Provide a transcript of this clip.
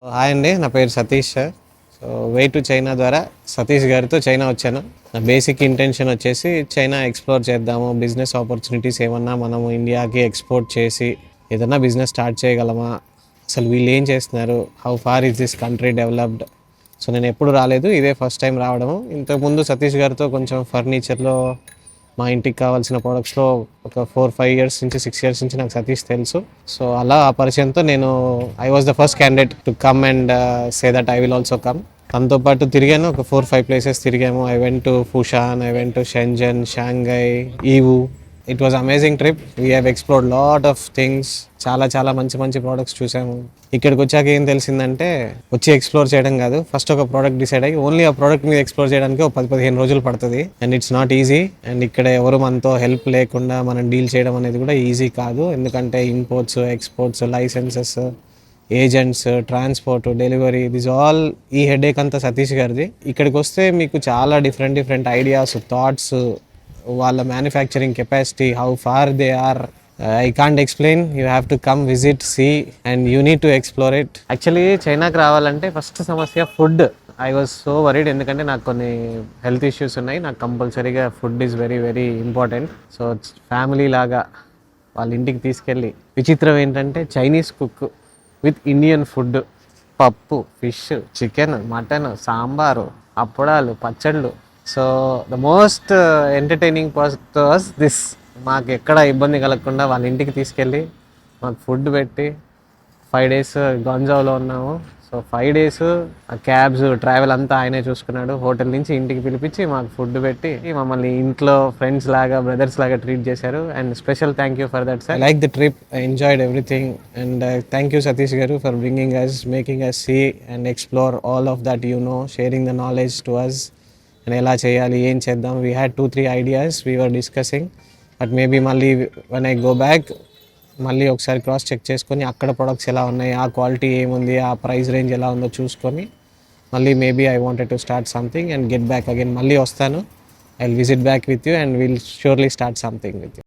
Hi అండి, నా పేరు Satish. So way to China ద్వారా సతీష్ గారితో చైనా వచ్చాను. నా బేసిక్ ఇంటెన్షన్ వచ్చేసి చైనా ఎక్స్ప్లోర్ చేద్దాము, బిజినెస్ ఆపర్చునిటీస్ ఏమన్నా మనము ఇండియాకి ఎక్స్పోర్ట్ చేసి ఏదన్నా బిజినెస్ స్టార్ట్ చేయగలమా, అసలు వీళ్ళు ఏం చేస్తున్నారు, how far is this country developed. So నేను ఎప్పుడు రాలేదు, ఇదే ఫస్ట్ టైం రావడము. ఇంతకుముందు సతీష్ గారితో కొంచెం ఫర్నిచర్లో మా ఇంటికి కావాల్సిన ప్రోడక్ట్స్లో ఒక 4-5 ఇయర్స్ నుంచి 6 ఇయర్స్ నుంచి నాకు సతీష్ తెలుసు. సో అలా ఆ పరిచయంతో నేను I was the first candidate to come and say that I will also come. తనతో పాటు తిరిగాను, ఒక 4-5 ప్లేసెస్ తిరిగాము. I went to Foshan, I went to Shenzhen, Shanghai, Yiwu. It was amazing trip. We have explored lot of things. చాలా చాలా మంచి మంచి products చూసాము. ఇక్కడికి వచ్చాక ఏం తెలిసిందంటే, వచ్చి ఎక్స్ప్లోర్ చేయడం కాదు, ఫస్ట్ ఒక ప్రోడక్ట్ డిసైడ్ అయ్యి ఓన్లీ ఆ ప్రోడక్ట్ మీద ఎక్స్ప్లోర్ చేయడానికి ఒక 10-15 రోజులు పడుతుంది. And it's not easy. And ఇక్కడ ఎవరు మనతో హెల్ప్ లేకుండా మనం డీల్ చేయడం అనేది కూడా ఈజీ కాదు. ఎందుకంటే imports, exports, licenses, agents, transport, delivery, this all ఈ హెడేక్ అంతా సతీష్ గారిది. ఇక్కడికి వస్తే మీకు చాలా డిఫరెంట్ ఐడియాస్, థాట్స్, వాళ్ళ manufacturing capacity, how far they are, I can't explain. You have to come visit, see and you need to explore it. Actually చైనాకి రావాలంటే ఫస్ట్ సమస్య food. I was so worried, ఎందుకంటే నాకు కొన్ని health issues ఉన్నాయి. నాకు కంపల్సరీగా food is very very important. So family లాగా వాళ్ళ ఇంటికి తీసుకెళ్ళి, విచిత్రం ఏంటంటే Chinese cook with Indian food, పప్పు, ఫిష్, చికెన్, మటన్, సాంబారు, అప్పడాలు, పచ్చళ్ళు. So the most entertaining part was this. మాకు ఎక్కడ ఇబ్బంది కలగకుండా వాళ్ళ ఇంటికి తీసుకెళ్ళి మాకు ఫుడ్ పెట్టి 5 days గంజావ్లో ఉన్నాము. సో 5 days క్యాబ్స్, ట్రావెల్ అంతా ఆయనే చూసుకున్నాడు. హోటల్ నుంచి ఇంటికి పిలిపించి మాకు ఫుడ్ పెట్టి మమ్మల్ని ఇంట్లో ఫ్రెండ్స్ లాగా, బ్రదర్స్ లాగా ట్రీట్ చేశారు. And special thank you for that sir. I like the trip, I enjoyed everything. And thank you Satish garu for bringing us, making us see and explore all of that, sharing the knowledge to us. And ఎలా చేయాలి, ఏం చేద్దాం, we had 2-3 ideas we were discussing. But maybe మళ్ళీ when I go back, మళ్ళీ ఒకసారి cross check చేసుకొని అక్కడ products ఎలా ఉన్నాయి, ఆ క్వాలిటీ ఏముంది, ఆ ప్రైస్ రేంజ్ ఎలా ఉందో చూసుకొని మళ్ళీ maybe I wanted to start something and get back again. మళ్ళీ వస్తాను, I will visit back with you and will surely start something with you.